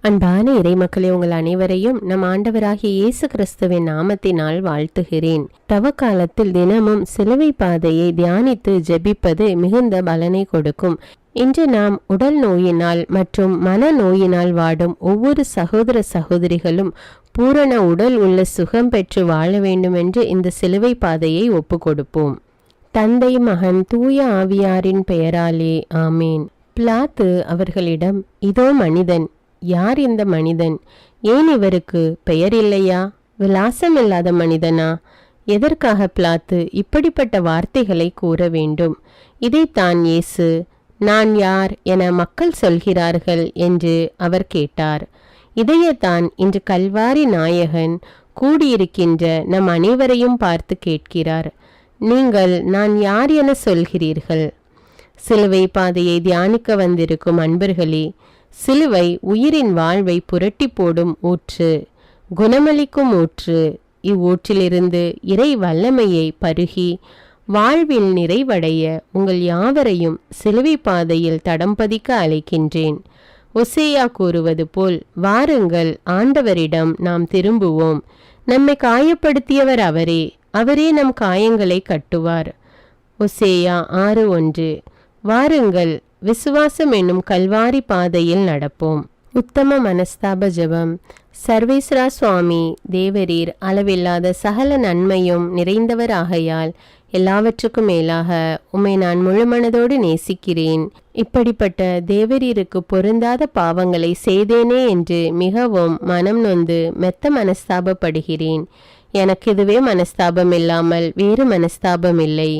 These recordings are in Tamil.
அன்பான இறைமக்களே, உங்கள் அனைவரையும் நம் ஆண்டவராகிய இயேசு கிறிஸ்துவின் நாமத்தினால் வாழ்த்துகிறேன். தவ காலத்தில் தினமும் சிலுவை பாதையை தியானித்து ஜெபிப்பது மிகுந்த பலனை கொடுக்கும். இன்று நாம் உடல் நோயினால் மற்றும் மன நோயினால் வாடும் ஒவ்வொரு சகோதர சகோதரிகளும் பூரண உடல் உள்ள சுகம் பெற்று வாழ வேண்டும் என்று இந்த சிலுவை பாதையை ஒப்பு கொடுப்போம். தந்தை, மகன், தூய ஆவியாரின் பெயராலே ஆமேன். பிலாத்து அவர்களிடம், இதோ மனிதன், யார் இந்த மனிதன்? ஏன் இவருக்கு பெயர் இல்லையா? விலாசம் இல்லாத மனிதனா? எதற்காக பிலாத்து இப்படிப்பட்ட வார்த்தைகளை கூற வேண்டும்? இதைத்தான் இயேசு, நான் யார் என மக்கள் சொல்கிறார்கள் என்று அவர் கேட்டார். இதையத்தான் இன்று கல்வாரி நாயகன் கூடியிருக்கின்ற நம் அனைவரையும் பார்த்து கேட்கிறார். நீங்கள் நான் யார் என சொல்கிறீர்கள்? சிலுவை பாதையை தியானிக்க வந்திருக்கும் அன்பர்களே, சிலுவை உயிரின் வாழ்வை புரட்டி போடும் ஊற்று, குணமளிக்கும் ஊற்று. இவ்வூற்றிலிருந்து இறை வல்லமையை பருகி வாழ்வில் நிறைவடைய உங்கள் யாவரையும் சிலுவை பாதையில் தடம் பதிக்க அழைக்கின்றேன். ஒசேயா கூறுவது போல், வாருங்கள், ஆண்டவரிடம் நாம் திரும்புவோம். நம்மை காயப்படுத்தியவர் அவரே, அவரே நம் காயங்களை கட்டுவார். ஒசேயா 6:1. வாருங்கள், விசுவாசம் என்னும் கல்வாரி பாதையில் நடப்போம். உத்தம மனஸ்தாப ஜெபம். சர்வேஸ்வரா சுவாமி தேவரீர் அளவில்லாத சகல நன்மையும் நிறைந்தவர் ஆகையால் எல்லாவற்றுக்கும் மேலாக உம்மை நான் முழுமனதோடு நேசிக்கிறேன். இப்படிப்பட்ட தேவரீருக்கு பொருந்தாத பாவங்களை செய்தேனே என்று மிகவும் மனம் நொந்து மெத்த மனஸ்தாபப்படுகிறேன். எனக்கு இதுவே மனஸ்தாபம் இல்லாமல் வேறு மனஸ்தாபம் இல்லை.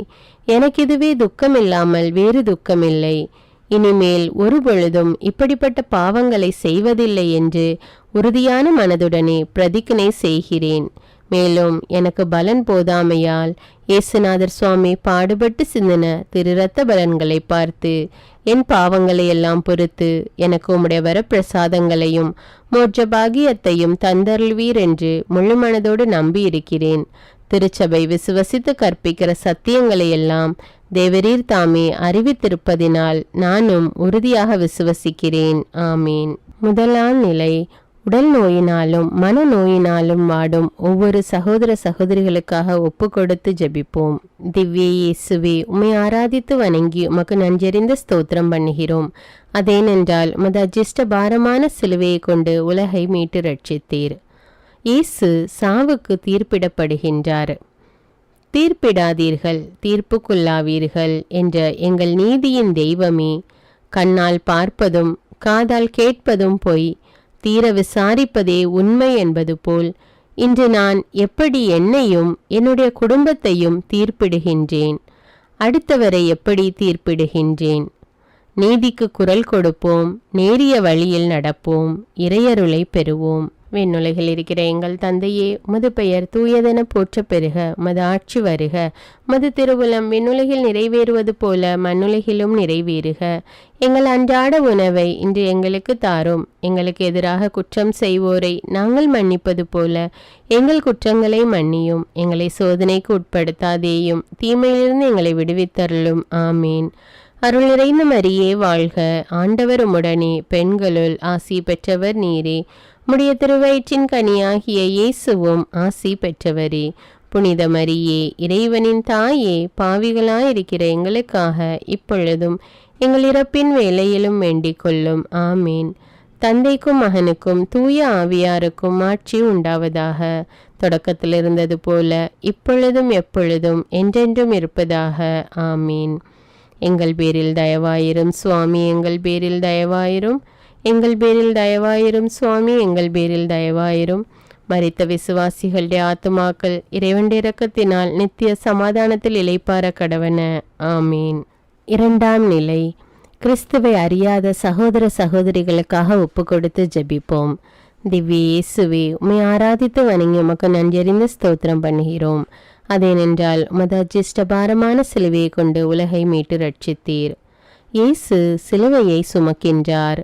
எனக்கு இதுவே துக்கம் இல்லாமல் வேறு துக்கமில்லை. இனிமேல் ஒரு பொழுதும் இப்படிப்பட்ட பாவங்களை செய்வதில்லை என்று உறுதியான மனதுடனே பிரதிஜ்ஞை செய்கிறேன். மேலும் எனக்கு பலன் போதாமையால் இயேசுநாதர் சுவாமி பாடுபட்டு சிந்தின திரு இரத்த பலன்களை பார்த்து என் பாவங்களை எல்லாம் பொறுத்து எனக்கு உம்முடைய வரப்பிரசாதங்களையும் மோட்ச பாகியத்தையும் தந்தருள்வீர் என்று முழு மனதோடு நம்பி இருக்கிறேன். திருச்சபை விசுவசித்து கற்பிக்கிற சத்தியங்களை எல்லாம் தேவரீர் தாமே அறிவித்திருப்பதினால் நானும் உறுதியாக விசுவசிக்கிறேன். ஆமீன். முதலாம் நிலை, உடல் நோயினாலும் மன நோயினாலும் வாடும் ஒவ்வொரு சகோதர சகோதரிகளுக்காக ஒப்பு கொடுத்து ஜெபிப்போம். திவ்ய இயேசுவே, உம்மை ஆராதித்து வணங்கி உமக்கு நன்றறிந்த ஸ்தோத்திரம் பண்ணுகிறோம். அதேனென்றால் உமது அஜிஷ்ட பாரமான சிலுவையை கொண்டு உலகை மீட்டு ரட்சித்தீர். இயேசு சாவுக்கு தீர்ப்பிடப்படுகின்றார். தீர்ப்பிடாதீர்கள், தீர்ப்புக்குள்ளாவீர்கள் என்ற எங்கள் நீதியின் தெய்வமே, கண்ணால் பார்ப்பதும் காதால் கேட்பதும் பொய், தீர விசாரிப்பதே உண்மை என்பது போல் இன்று நான் எப்படி என்னையும் என்னுடைய குடும்பத்தையும் தீர்ப்பிடுகின்றேன். அடுத்தவரை எப்படி தீர்ப்பிடுகின்றேன்? நீதிக்கு குரல் கொடுப்போம், நேரிய வழியில் நடப்போம், இறையருளை பெறுவோம். விண்ணுலகில் இருக்கிற எங்கள் தந்தையே, உமது பெயர் தூயதென போற்ற பெறுக. உமது ஆட்சி வருக. உமது திருவுளம் விண்ணுலகில் நிறைவேறுவது போல மண்ணுலகிலும் நிறைவேறுக. எங்கள் அன்றாட உணவை இன்று எங்களுக்கு தாரும். எங்களுக்கு எதிராக குற்றம் செய்வோரை நாங்கள் மன்னிப்பது போல எங்கள் குற்றங்களை மன்னியும். எங்களை சோதனைக்கு உட்படுத்தாதேயும், தீமையிலிருந்து எங்களை விடுவித்தருளும். ஆமீன். அருள் நிறைந்த மரியே வாழ்க. ஆண்டவர் உம்முடனே, பெண்களுள் ஆசி பெற்றவர் நீரே. உம்முடைய திருவயிற்றின் கனியாகிய இயேசுவும் ஆசி பெற்றவரே. புனித மரியே, இறைவனின் தாயே, பாவிகளாயிருக்கிற எங்களுக்காக இப்பொழுதும் எங்கள் இறப்பின் வேளையிலும் வேண்டிக் கொள்ளும். ஆமீன். தந்தைக்கும் மகனுக்கும் தூய ஆவியாருக்கும் ஆட்சி உண்டாவதாக. தொடக்கத்தில் இருந்தது போல இப்பொழுதும் எப்பொழுதும் என்றென்றும் இருப்பதாக. ஆமீன். எங்கள் பேரில் தயவாயிரும் சுவாமி, எங்கள் பேரில் தயவாயிரும். எங்கள் பேரில் தயவாயிரும் சுவாமி, எங்கள் பேரில் தயவாயிரும். மரித்த விசுவாசிகளுடைய ஆத்துமாக்கள் இறைவனுடைய இரக்கத்தினால் நித்திய சமாதானத்தில் இளைப்பார கடவன. ஆமீன். இரண்டாம் நிலை, கிறிஸ்துவை அறியாத சகோதர சகோதரிகளுக்காக ஒப்பு கொடுத்து ஜெபிப்போம். திவ்ய இயேசுவே, உம்மை ஆராதித்து வணங்கி உமக்கு நன்றறிந்த ஸ்தோத்திரம் பண்ணுகிறோம். அதேனென்றால் உமது அஜிஷ்ட பாரமான சிலுவையை கொண்டு உலகை மீட்டு ரட்சித்தீர். இயேசு சிலுவையை சுமக்கின்றார்.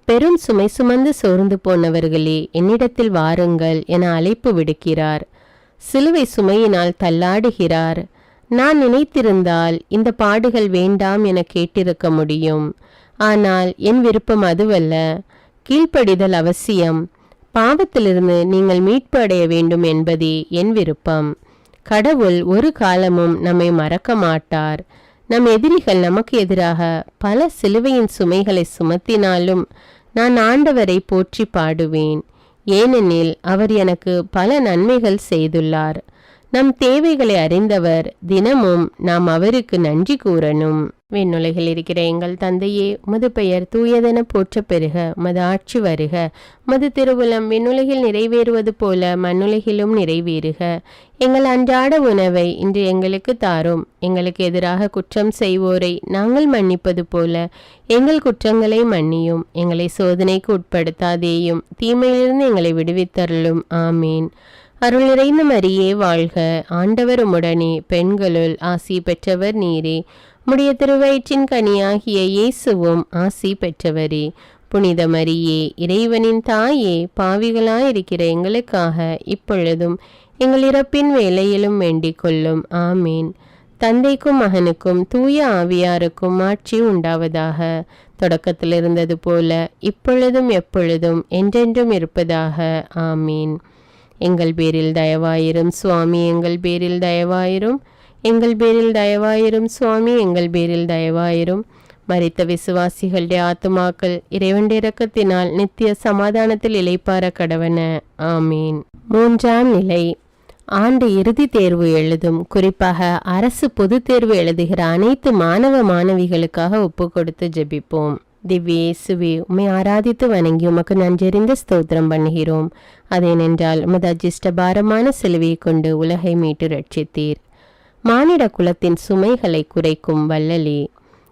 பெரும் சுமை சுமந்து சோர்ந்து போனவர்களே, என்னிடத்தில் வாருங்கள் என அழைப்பு விடுக்கிறார். சிலுவை சுமையினால் தள்ளாடுகிறார். நான் நினைத்திருந்தால் இந்த பாடுகள் வேண்டாம் என கேட்டிருக்க முடியும். ஆனால் என் விருப்பம் அதுவல்ல. கீழ்ப்படிதல் அவசியம். பாவத்திலிருந்து நீங்கள் மீட்பு அடைய வேண்டும் என்பதே என் விருப்பம். கடவுள் ஒரு காலமும் நம்மை மறக்க மாட்டார். நம் எதிரிகள் நமக்கு எதிராக பல சிலுவையின் சுமைகளை சுமத்தினாலும் நான் ஆண்டவரை போற்றி பாடுவேன். ஏனெனில் அவர் எனக்கு பல நன்மைகள் செய்துள்ளார். நம் தேவைகளை அறிந்தவர். தினமும் நாம் அவருக்கு நன்றி கூறணும். விண்ணுலகில் இருக்கிற எங்கள் தந்தையே, உமது பெயர் தூயதென போற்றப் பெறுக. உமது ஆட்சி வருக. உமது திருவுளம் விண்ணுலகில் நிறைவேறுவது போல மண்ணுலகிலும் நிறைவேறுக. எங்கள் அன்றாட உணவை இன்று எங்களுக்கு தாரும். எங்களுக்கு எதிராக குற்றம் செய்வோரை நாங்கள் மன்னிப்பது போல எங்கள் குற்றங்களை மன்னியும். எங்களை சோதனைக்கு உட்படுத்தாதேயும், தீமையிலிருந்து எங்களை விடுவித்தருளும். ஆமீன். அருள் நிறைந்த மரியே வாழ்க. ஆண்டவர் உம்முடனே, பெண்களுள் ஆசி பெற்றவர் நீரே. உம்முடைய திருவயிற்றின் கனியாகிய இயேசுவும் ஆசி பெற்றவரே. புனித மரியே, இறைவனின் தாயே, பாவிகளாயிருக்கிற எங்களுக்காக இப்பொழுதும் எங்கள் இறப்பின் வேளையிலும் வேண்டிக் கொள்ளும். ஆமீன். தந்தைக்கும் மகனுக்கும் தூய ஆவியாருக்கும் ஆட்சி உண்டாவதாக. தொடக்கத்தில் இருந்தது போல இப்பொழுதும் எப்பொழுதும் என்றென்றும் இருப்பதாக. ஆமீன். எங்கள் பேரில் தயவாயிரும் சுவாமி, எங்கள் பேரில் தயவாயிரும். எங்கள் பேரில் தயவாயிரும் சுவாமி, எங்கள் பேரில் தயவாயிரும். மரித்த விசுவாசிகளுடைய ஆத்துமாக்கள் இறைவனுடைய இரக்கத்தினால் நித்திய சமாதானத்தில் இளைப்பார கடவன. ஆமீன். மூன்றாம் நிலை. ஆண்டு இறுதி தேர்வு எழுதும், குறிப்பாக அரசு பொது தேர்வு எழுதுகிற அனைத்து மாணவ மாணவிகளுக்காக ஒப்பு கொடுத்து ஜெபிப்போம். திவ்ய இயேசுவே, உம்மை ஆராதித்து வணங்கி உமக்கு நன்றறிந்த ஸ்தோத்திரம் பண்ணுகிறோம். அதேனென்றால் உமது அஜிஷ்டபாரமான சிலுவையை கொண்டு உலகை மீட்டு ரட்சித்தீர். மானிட குலத்தின் சுமைகளை குறைக்கும் வல்லலே,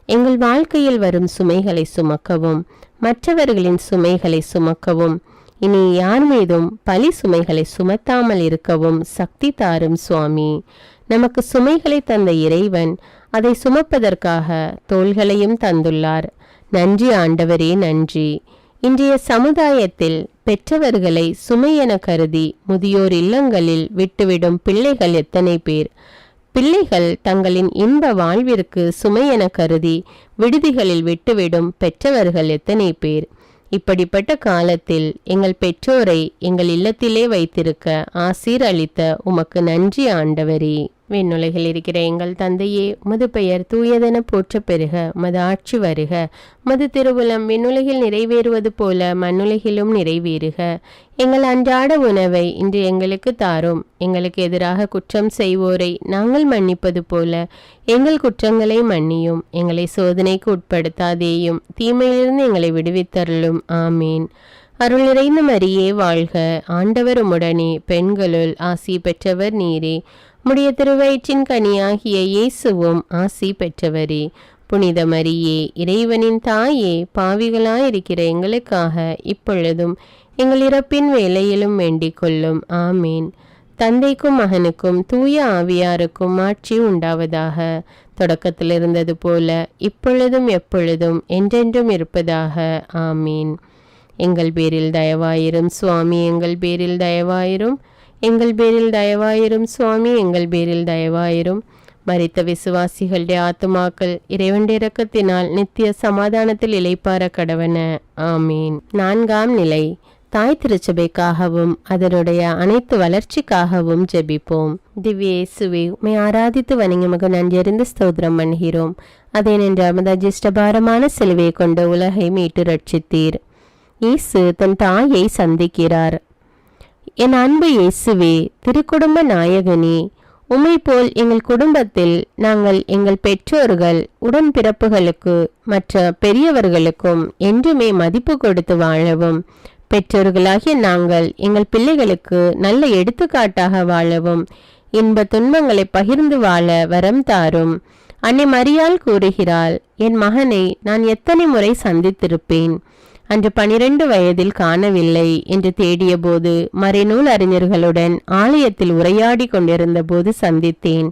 எங்கள் வாழ்க்கையில் வரும் சுமைகளை சுமக்கவும் மற்றவர்களின் சுமைகளை சுமக்கவும் இனி யார் மீதும் பழி சுமைகளை சுமத்தாமல் இருக்கவும் சக்தி தாரும் சுவாமி. நமக்கு சுமைகளை தந்த இறைவன் அதை சுமப்பதற்காக தோள்களையும் தந்துள்ளார். நன்றி ஆண்டவரே, நன்றி. இன்றைய சமுதாயத்தில் பெற்றவர்களை சுமையென கருதி முதியோர் இல்லங்களில் விட்டுவிடும் பிள்ளைகள் எத்தனை பேர்! பிள்ளைகள் தங்களின் இன்ப வாழ்விற்கு சுமையென கருதி விடுதிகளில் விட்டுவிடும் பெற்றவர்கள் எத்தனை பேர்! இப்படிப்பட்ட காலத்தில் எங்கள் பெற்றோரை எங்கள் இல்லத்திலே வைத்திருக்க ஆசீர் அளித்த உமக்கு நன்றி ஆண்டவரே. விண்ணுலகில் இருக்கிற எங்கள் தந்தையே, உமது பெயர் தூயதென போற்றப் பெறுக. உமது ஆட்சி வருக. உமது திருவுளம் விண்ணுலகில் நிறைவேறுவது போல மண்ணுலகிலும் நிறைவேறுக. எங்கள் அன்றாட உணவை இன்று எங்களுக்கு தாரும். எங்களுக்கு எதிராக குற்றம் செய்வோரை நாங்கள் மன்னிப்பது போல எங்கள் குற்றங்களை மன்னியும். எங்களை சோதனைக்கு உட்படுத்தாதேயும், தீமையிலிருந்து எங்களை விடுவித்தருளும். ஆமீன். அருள் நிறைந்த மரியே வாழ்க. ஆண்டவர் உம்முடனே, பெண்களுள் ஆசி பெற்றவர் நீரே. உம்முடைய திருவயிற்றின் கனியாகிய இயேசுவும் ஆசி பெற்றவரே. புனித மரியே, இறைவனின் தாயே, பாவிகளாயிருக்கிற எங்களுக்காக இப்பொழுதும் எங்கள் இறப்பின் வேளையிலும் வேண்டிக் கொள்ளும். ஆமீன். தந்தைக்கும் மகனுக்கும் தூய ஆவியாருக்கும் ஆட்சி உண்டாவதாக. தொடக்கத்தில் இருந்தது போல இப்பொழுதும் எப்பொழுதும் என்றென்றும் இருப்பதாக. ஆமீன். எங்கள் பேரில் தயவாயிரும் சுவாமி, எங்கள் பேரில் தயவாயிரும். எங்கள் பேரில் தயவாயிரும் சுவாமி, எங்கள் பேரில் தயவாயிரும். மரித்த விசுவாசிகளுடைய ஆத்துமாக்கள் இறைவனுடைய இரக்கத்தினால் நித்திய சமாதானத்தில் இளைப்பார கடவன. ஆமீன். நான்காம் நிலை. தாய் திருச்சபைக்காகவும் அதனுடைய அனைத்து வளர்ச்சிக்காகவும் ஜெபிப்போம். திவ்ய இயேசுவே, உம்மை ஆராதித்து வணங்கி உமக்கு நன்றியறிந்து ஸ்தோத்திரம் பண்ணுகிறோம். அதேனென்றால் உமது அஜிஷ்டபாரமான சிலுவையை கொண்டு உலகை மீட்டு ரட்சித்தீர். இயேசு தன் தாயை சந்திக்கிறார். என் அன்பு இயேசுவே, திருக்குடும்ப நாயகனே, உம்மை போல் எங்கள் குடும்பத்தில் நாங்கள் எங்கள் பெற்றோர்கள், உடன்பிறப்புகளுக்கு மற்ற பெரியவர்களுக்கும் என்றுமே மதிப்பு கொடுத்து வாழவும், பெற்றோர்களாகிய நாங்கள் எங்கள் பிள்ளைகளுக்கு நல்ல எடுத்துக்காட்டாக வாழவும், இன்ப துன்பங்களை பகிர்ந்து வாழ வரம் தாரும். அன்னை மரியாள் கூறுகிறாள், என் மகனை நான் எத்தனை முறை சந்தித்திருப்பேன். அன்று 12 வயதில் காணவில்லை என்று தேடிய போது மறைநூல் அறிஞர்களுடன் ஆலயத்தில் உரையாடி கொண்டிருந்த போது சந்தித்தேன்.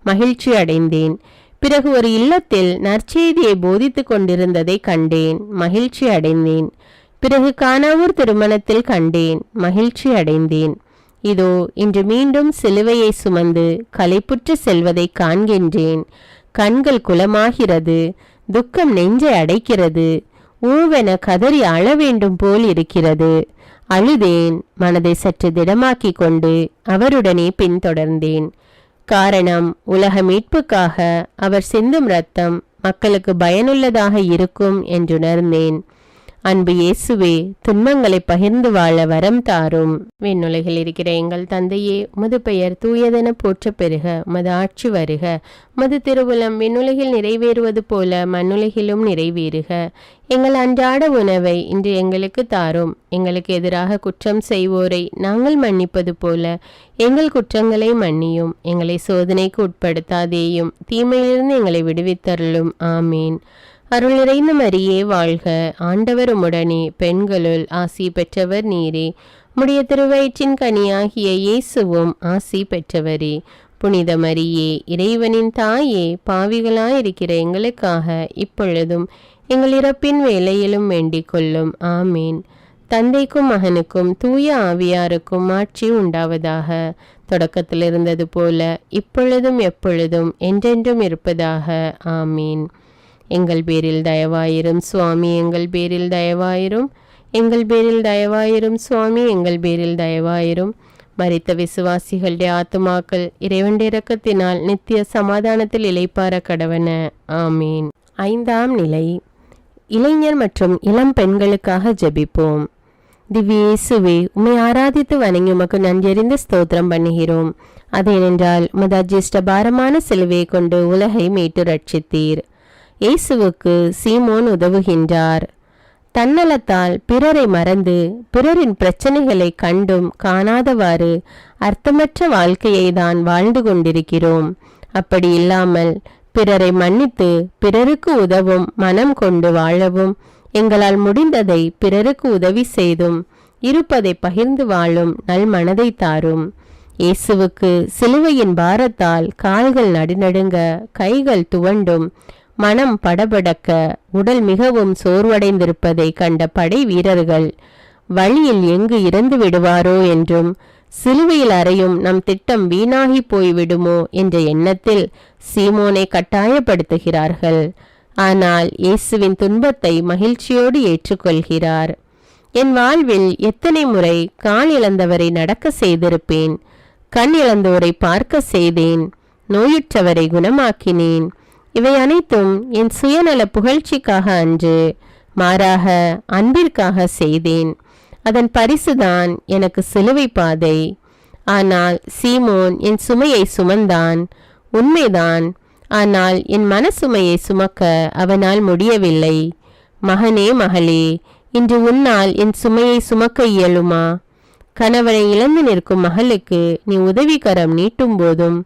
மகிழ்ச்சி அடைந்தேன். பிறகு ஒரு இல்லத்தில் நற்செய்தியை போதித்து கொண்டிருந்ததை கண்டேன். மகிழ்ச்சி அடைந்தேன். பிறகு கானாவூர் திருமணத்தில் கண்டேன். மகிழ்ச்சி அடைந்தேன். இதோ இன்று மீண்டும் சிலுவையை சுமந்து களைப்புற்று செல்வதை காண்கின்றேன். கண்கள் குளமாகிறது. துக்கம் நெஞ்சை அடைக்கிறது. ஊவென கதறி அழ வேண்டும் போல் இருக்கிறது. அழுதேன். மனதை சற்று திடமாக்கி கொண்டு அவருடனே பின்தொடர்ந்தேன். காரணம், உலக மீட்புக்காக அவர் சிந்தும் இரத்தம் மக்களுக்கு பயனுள்ளதாக இருக்கும் என்றுணர்ந்தேன். அன்பு இயேசுவே, துன்பங்களை பகிர்ந்து வாழ வரம் தாரும். விண்ணுலகில் இருக்கிற எங்கள் தந்தையே, உமது பெயர் தூயதென போற்ற பெறுக. உமது ஆட்சி வருக. உமது திருவுளம் விண்ணுலகில் நிறைவேறுவது போல மண்ணுலகிலும் நிறைவேறுக. எங்கள் அன்றாட உணவை இன்று எங்களுக்கு தாரும். எங்களுக்கு எதிராக குற்றம் செய்வோரை நாங்கள் மன்னிப்பது போல எங்கள் குற்றங்களை மன்னியும். எங்களை சோதனைக்கு உட்படுத்தாதேயும், தீமையிலிருந்து எங்களை விடுவித்தருளும். ஆமீன். அருள் நிறைந்த மரியே வாழ்க. ஆண்டவர் உம்முடனே, பெண்களுள் ஆசி பெற்றவர் நீரே. உம்முடைய திருவயிற்றின் கனியாகிய இயேசுவும் ஆசி பெற்றவரே. புனித மரியே, இறைவனின் தாயே, பாவிகளாயிருக்கிற எங்களுக்காக இப்பொழுதும் எங்கள் இறப்பின் வேளையிலும் வேண்டிக் கொள்ளும். ஆமீன். தந்தைக்கும் மகனுக்கும் தூய ஆவியாருக்கும் ஆட்சி உண்டாவதாக. தொடக்கத்தில் இருந்தது போல இப்பொழுதும் எப்பொழுதும் என்றென்றும் இருப்பதாக. ஆமீன். எங்கள் பேரில் தயவாயிரும் சுவாமி, எங்கள் பேரில் தயவாயிரும். எங்கள் பேரில் தயவாயிரும் சுவாமி, எங்கள் பேரில் தயவாயிரும். மரித்த விசுவாசிகளுடைய ஆத்துமாக்கள் இறைவனுடைய இரக்கத்தினால் நித்திய சமாதானத்தில் இளைப்பார கடவன. ஆமீன். 5ஆம் நிலை. இளைஞர் மற்றும் இளம் பெண்களுக்காக ஜெபிப்போம். திவ்ய இயேசுவே, உம்மை ஆராதித்து வணங்கி உமக்கு நன்றறிந்து ஸ்தோத்திரம் பண்ணுகிறோம். அதேனென்றால் உமது அஜிஷ்ட பாரமான சிலுவையை கொண்டு உலகை மீட்டு ரட்சித்தீர். இயேசுவுக்கு சீமோன் உதவுகின்றார். தன்னலத்தால் பிறரை மறந்து பிறரின் பிரச்சனைகளை கண்டும் காணாதவாறு அர்த்தமற்ற வாழ்க்கையை தான் வாழ்ந்து கொண்டிருக்கிறோம். அப்படி இல்லாமல் பிறரை மன்னித்து பிறருக்கு உதவும் மனம் கொண்டு வாழவும், எங்களால் முடிந்ததை பிறருக்கு உதவி செய்தும் இருப்பதை பகிர்ந்து வாழும் நல் மனதை தாரும். இயேசுவுக்கு சிலுவையின் பாரத்தால் கால்கள் நடுநடுங்க, கைகள் துவண்டும், மனம் படபடக்க, உடல் மிகவும் சோர்வடைந்திருப்பதை கண்ட படை வீரர்கள் வழியில் எங்கு இறந்து விடுவாரோ என்றும், சிலுவையில் அறையும் நம் திட்டம் வீணாகி போய்விடுமோ என்ற எண்ணத்தில் சீமோனை கட்டாயப்படுத்துகிறார்கள். ஆனால் இயேசுவின் துன்பத்தை மகிழ்ச்சியோடு ஏற்றுக்கொள்கிறார். என் வாழ்வில் எத்தனை முறை கால் இழந்தவரை நடக்க செய்திருப்பேன். கண் இழந்தோரை பார்க்க செய்தேன். நோயுற்றவரை குணமாக்கினேன். இவை அனைத்தும் என் சுயநல புகழ்ச்சிக்காக அன்று, மாறாக அன்பிற்காக செய்தேன். அதன் பரிசுதான் எனக்கு சிலுவை பாதை. ஆனால் சீமோன் என் சுமையை சுமந்தான். உண்மைதான். ஆனால் என் மனசுமையை சுமக்க அவனால் முடியவில்லை. மகனே, மகளே, இன்று உன்னால் என் சுமையை சுமக்க இயலுமா? கணவனை இழந்து நிற்கும் மகளுக்கு நீ உதவிக்கரம் நீட்டும் போதும்,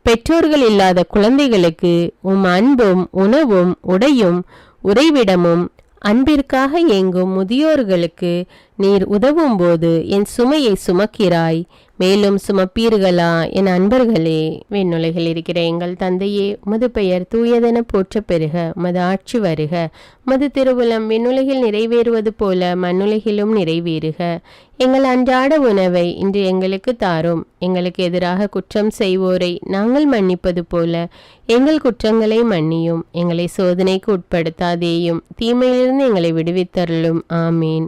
பெற்றோர்கள் இல்லாத குழந்தைகளுக்கு உம் அன்பும் உணவும் உடையும் உறைவிடமும், அன்பிற்காக ஏங்கும் முதியோர்களுக்கு நீர் உதவும் போது என் சுமையை சுமக்கிறாய். மேலும் சுமப்பீர்களா என் அன்பர்களே? விண்ணுலகில் இருக்கிற எங்கள் தந்தையே, உமது பெயர் தூயதென போற்ற பெறுக. உமது ஆட்சி வருக. உமது திருவுளம் விண்ணுலகில் நிறைவேறுவது போல மண்ணுலகிலும் நிறைவேறுக. எங்கள் அன்றாட உணவை இன்று எங்களுக்கு தாரும். எங்களுக்கு எதிராக குற்றம் செய்வோரை நாங்கள் மன்னிப்பது போல எங்கள் குற்றங்களை மன்னியும். எங்களை சோதனைக்கு உட்படுத்தாதேயும், தீமையிலிருந்து எங்களை விடுவித்தருளும். ஆமீன்.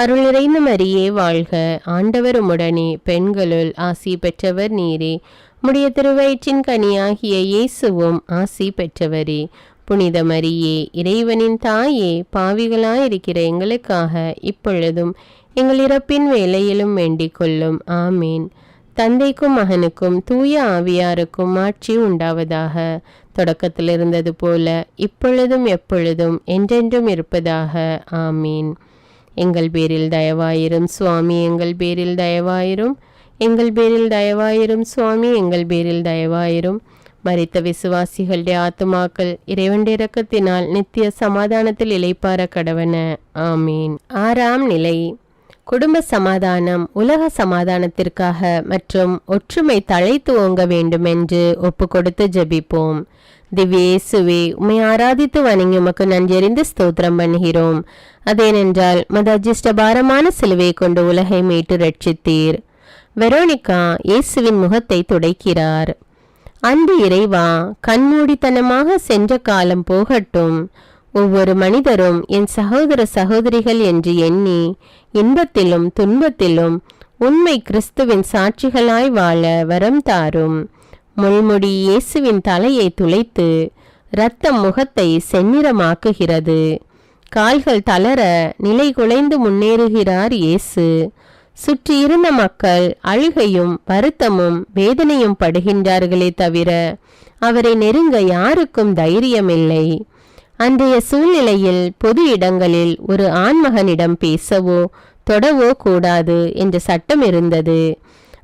அருள் நிறைந்த மரியே வாழ்க. ஆண்டவர் உம்முடனே, பெண்களுள் ஆசி பெற்றவர் நீரே. உம்முடைய திருவயிற்றின் கனியாகிய இயேசுவும் ஆசி பெற்றவரே. புனித மரியே, இறைவனின் தாயே, பாவிகளாயிருக்கிற எங்களுக்காக இப்பொழுதும் எங்கள் இறப்பின் வேளையிலும் வேண்டிக் கொள்ளும். ஆமீன். தந்தைக்கும் மகனுக்கும் தூய ஆவியாருக்கும் ஆட்சி உண்டாவதாக. தொடக்கத்தில் இருந்தது போல இப்பொழுதும் எப்பொழுதும் என்றென்றும் இருப்பதாக. ஆமீன். எங்கள் பேரில் தயவாயிரும் சுவாமி, எங்கள் பேரில் தயவாயிரும். எங்கள் பேரில் தயவாயிரும் சுவாமி, எங்கள் பேரில் தயவாயிரும். மரித்த விசுவாசிகளுடைய ஆத்துமாக்கள் இறைவனுடைய இரக்கத்தினால் நித்திய சமாதானத்தில் இளைப்பார கடவன. ஆமீன். 6ஆம் நிலை. குடும்ப சமாதானம் உலக சமாதானத்திற்காக மற்றும் ஒற்றுமை தழைத்து ஓங்க வேண்டும் என்று ஒப்பு கொடுத்து ஜெபிப்போம். திவ்ய இயேசுவே, உம்மை ஆராதித்து வணங்கி உமக்கு நன்றறிந்து ஸ்தோத்திரம் பண்ணுகிறோம். அதேனென்றால் மது அஜிஷ்ட பாரமான சிலுவையை கொண்டு உலகை மீட்டு ரட்சித்தீர். வெரோனிகா இயேசுவின் முகத்தை துடைக்கிறார். அன்பு இறைவா, கண்மூடித்தனமாக சென்ற காலம் போகட்டும். ஒவ்வொரு மனிதரும் என் சகோதர சகோதரிகள் என்று எண்ணி இன்பத்திலும் துன்பத்திலும் உண்மை கிறிஸ்துவின் சாட்சிகளாய் வாழ வரம் தாரும். முள்முடி இயேசுவின் தலையை துளைத்து இரத்தம் முகத்தை செந்நிறமாக்குகிறது. கால்கள் தளர நிலை குலைந்து முன்னேறுகிறார் இயேசு. சுற்றியிருந்த மக்கள் அழுகையும் வருத்தமும் வேதனையும் படுகின்றார்களே தவிர அவரை நெருங்க யாருக்கும் தைரியமில்லை. அன்றைய சூழ்நிலையில் பொது இடங்களில் ஒரு ஆண்மகனிடம் பேசவோ தொடவோ கூடாது என்ற சட்டம் இருந்தது.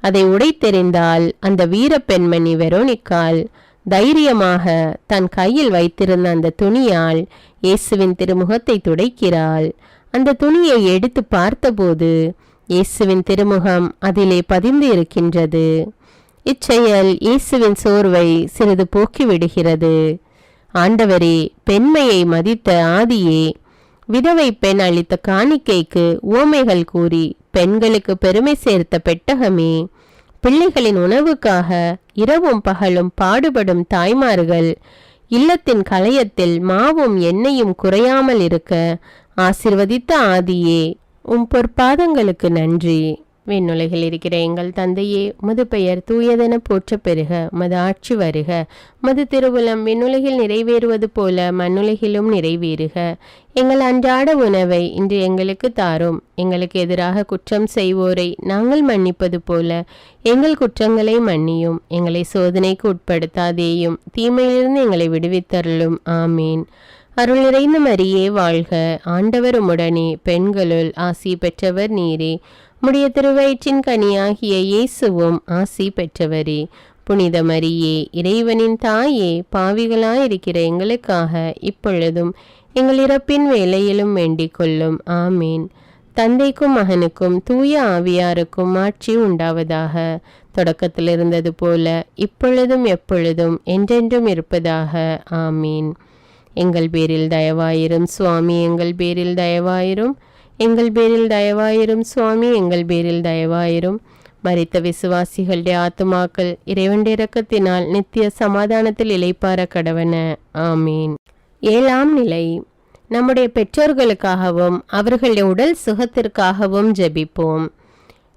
அதை உடைத்தெறிந்தால் அந்த வீரப்பெண்மணி வெரோனிக்கால் தைரியமாக தன் கையில் வைத்திருந்த அந்த துணியால் இயேசுவின் திருமுகத்தை துடைக்கிறாள். அந்த துணியை எடுத்து பார்த்தபோது இயேசுவின் திருமுகம் அதிலே பதிந்து இருக்கின்றது. இச்செயல் இயேசுவின் சோர்வை சிறிது போக்கிவிடுகிறது. ஆண்டவரே, பெண்மையை மதித்த ஆதியே, விதவை பெண் அளித்த காணிக்கைக்கு உவமைகள் கூறி பெண்களுக்கு பெருமை சேர்த்த பெட்டகமே, பிள்ளைகளின் உணவுக்காக இரவும் பகலும் பாடுபடும் தாய்மார்கள், இல்லத்தின் கலயத்தில் மாவும் எண்ணெயும் குறையாமல் இருக்க ஆசிர்வதித்த ஆதியே, உம் பொற்பாதங்களுக்கு நன்றி. விண்ணுலகில் இருக்கிற எங்கள் தந்தையே, உமது பெயர் தூயதென போற்ற பெறுக. உமது ஆட்சி வருக. உமது திருவுளம் விண்ணுலகில் நிறைவேறுவது போல மண்ணுலகிலும் நிறைவேறுக. எங்கள் அன்றாட உணவை இன்று எங்களுக்கு தாரும். எங்களுக்கு எதிராக குற்றம் செய்வோரை நாங்கள் மன்னிப்பது போல எங்கள் குற்றங்களை மன்னியும். எங்களை சோதனைக்கு உட்படுத்தாதேயும், தீமையிலிருந்து எங்களை விடுவித்தருளும். ஆமீன். அருள் நிறைந்த மரியே வாழ்க. ஆண்டவர் உம்முடனே, பெண்களுள் ஆசி பெற்றவர் நீரே. உம்முடைய திருவயிற்றின் கனியாகிய இயேசுவும் ஆசி பெற்றவரே. புனித மரியே, இறைவனின் தாயே, பாவிகளாயிருக்கிற எங்களுக்காக இப்பொழுதும் எங்கள் இறப்பின் வேளையிலும் வேண்டிக் கொள்ளும். ஆமீன். தந்தைக்கும் மகனுக்கும் தூய ஆவியாருக்கும் ஆட்சி உண்டாவதாக. தொடக்கத்தில் இருந்தது போல இப்பொழுதும் எப்பொழுதும் என்றென்றும் இருப்பதாக. ஆமீன். எங்கள் பேரில் தயவாயிரும் சுவாமி, எங்கள் பேரில் தயவாயிரும். எங்கள் பேரில் தயவாயிரும் சுவாமி, எங்கள் பேரில் தயவாயிரும். மரித்த விசுவாசிகளுடைய ஆத்துமாக்கள் இறைவனுடைய இரக்கத்தினால் நித்திய சமாதானத்தில் இளைப்பார கடவன. ஆமீன். 7ஆம் நிலை. நம்முடைய பெற்றோர்களுக்காகவும் அவர்களுடைய உடல் சுகத்திற்காகவும் ஜெபிப்போம்.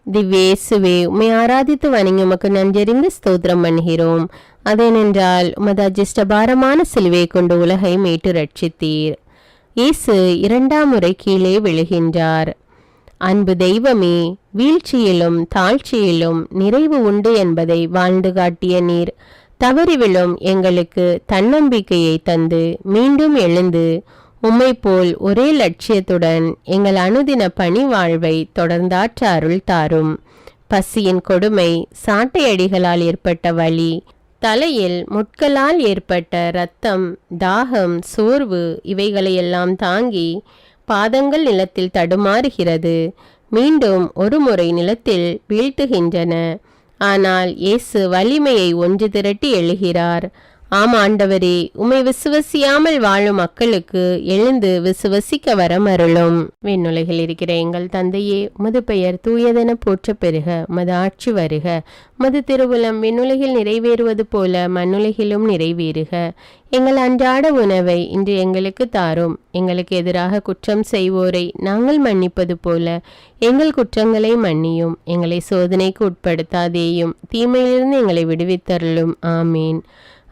திவ்யேசுவே, உம்மை ஆராதித்து வணங்கி உமக்கு நன்றறிந்து ஸ்தோத்திரம் பண்ணுகிறோம். அதேனென்றால் உமது அஜிஷ்டபாரமான சிலுவையை கொண்டு உலகை மீட்டு ரட்சித்தீர். இயேசு 2ஆம் முறை கீழே விழுகின்றார். அன்பு தெய்வமே, வீழ்ச்சியிலும் தாழ்ச்சியிலும் நிறைவு உண்டு என்பதை வாழ்ந்து காட்டிய நீர் தவறி விழும் எங்களுக்கு தன்னம்பிக்கையை தந்து மீண்டும் எழுந்து உம்மை போல் ஒரே லட்சியத்துடன் எங்கள் அனுதின பணி வாழ்வை தொடர்ந்தாற்ற அருள் தாரும். பசியின் கொடுமை, சாட்டையடிகளால் ஏற்பட்ட வலி, தலையில் முட்களால் ஏற்பட்ட இரத்தம், தாகம், சோர்வு இவைகளையெல்லாம் தாங்கி பாதங்கள் நிலத்தில் தடுமாறுகிறது. மீண்டும் ஒரு முறை நிலத்தில் வீழ்த்துகின்றன. ஆனால் இயேசு வலிமையை ஒன்று திரட்டி எழுகிறார். ஆம் ஆண்டவரே, உம்மை விசுவசியாமல் வாழும் மக்களுக்கு எழுந்து விசுவசிக்க வரமருளும். விண்ணுலகில் இருக்கிற எங்கள் தந்தையே, உமது பெயர் தூயதென போற்ற பெறுக. உமது ஆட்சி வருக. உமது திருவுளம் விண்ணுலகில் நிறைவேறுவது போல மண்ணுலகிலும் நிறைவேறுக. எங்கள் அன்றாட உணவை இன்று எங்களுக்கு தாரும். எங்களுக்கு எதிராக குற்றம் செய்வோரை நாங்கள் மன்னிப்பது போல எங்கள் குற்றங்களை மன்னியும். எங்களை சோதனைக்கு உட்படுத்தாதேயும், தீமையிலிருந்து எங்களை விடுவித்தருளும். ஆமீன்.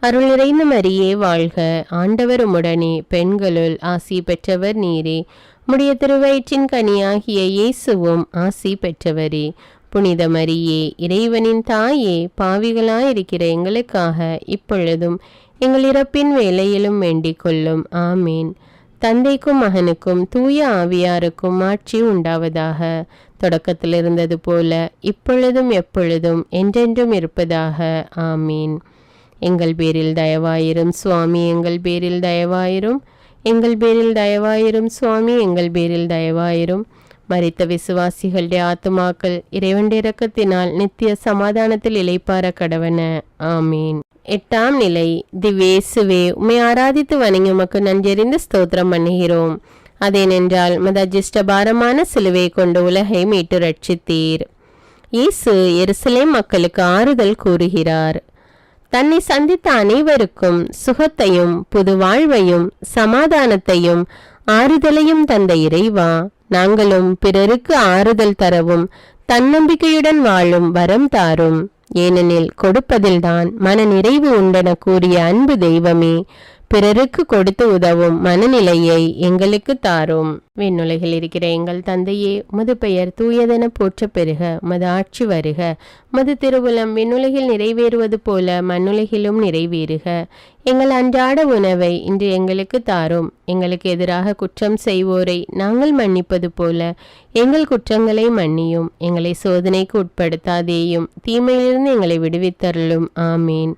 அருள் நிறைந்த மரியே வாழ்க. ஆண்டவர் உம்முடனே, பெண்களுள் ஆசி பெற்றவர் நீரே. உம்முடைய திருவயிற்றின் கனியாகிய இயேசுவும் ஆசி பெற்றவரே. புனித மரியே, இறைவனின் தாயே, பாவிகளாயிருக்கிற எங்களுக்காக இப்பொழுதும் எங்கள் இறப்பின் வேளையிலும் வேண்டிக் கொள்ளும். ஆமீன். தந்தைக்கும் மகனுக்கும் தூய ஆவியாருக்கும் ஆட்சி உண்டாவதாக. தொடக்கத்தில் இருந்தது போல இப்பொழுதும் எப்பொழுதும் என்றென்றும் இருப்பதாக. ஆமீன். எங்கள் பேரில் தயவாயிரும் சுவாமி, எங்கள் பேரில் தயவாயிரும். எங்கள் பேரில் தயவாயிரும் சுவாமி, எங்கள் பேரில் தயவாயிரும். மரித்த விசுவாசிகளுடைய ஆத்துமாக்கள் இறைவனுடைய இரக்கத்தினால் நித்திய சமாதானத்தில் இளைப்பார கடவன. ஆமீன். 8ஆம் நிலை. திவ்யேசுவே, உம்மை ஆராதித்து வணங்கி உமக்கு நன்றறிந்து ஸ்தோத்திரம் பண்ணுகிறோம். அதேனென்றால் உமது அஜிஷ்டபாரமான சிலுவையை கொண்டு உலகை மீட்டு ரட்சித்தீர். இயேசு எருசலேம் மக்களுக்கு ஆறுதல் கூறுகிறார். தன்னை சந்தித்த அனைவருக்கும் சுகத்தையும் புது வாழ்வையும் சமாதானத்தையும் ஆறுதலையும் தந்த இறைவா, நாங்களும் பிறருக்கு ஆறுதல் தரவும் தன்னம்பிக்கையுடன் வாழும் வரம் தாரும். ஏனெனில் கொடுப்பதில்தான் மன நிறைவு உண்டென கூறிய அன்பு தெய்வமே, பிறருக்கு கொடுத்து உதவும் மனநிலையை எங்களுக்கு தாரும். விண்ணுலகில் இருக்கிற எங்கள் தந்தையே, உமது பெயர் தூயதென போற்ற பெறுக. உமது ஆட்சி வருக. உமது திருவுளம் விண்ணுலகில் நிறைவேறுவது போல மண்ணுலகிலும் நிறைவேறுக. எங்கள் அன்றாட உணவை இன்று எங்களுக்கு தாரும். எங்களுக்கு எதிராக குற்றம் செய்வோரை நாங்கள் மன்னிப்பது போல எங்கள் குற்றங்களை மன்னியும். எங்களை சோதனைக்கு உட்படுத்தாதேயும், தீமையிலிருந்து எங்களை விடுவித்தருளும். ஆமீன்.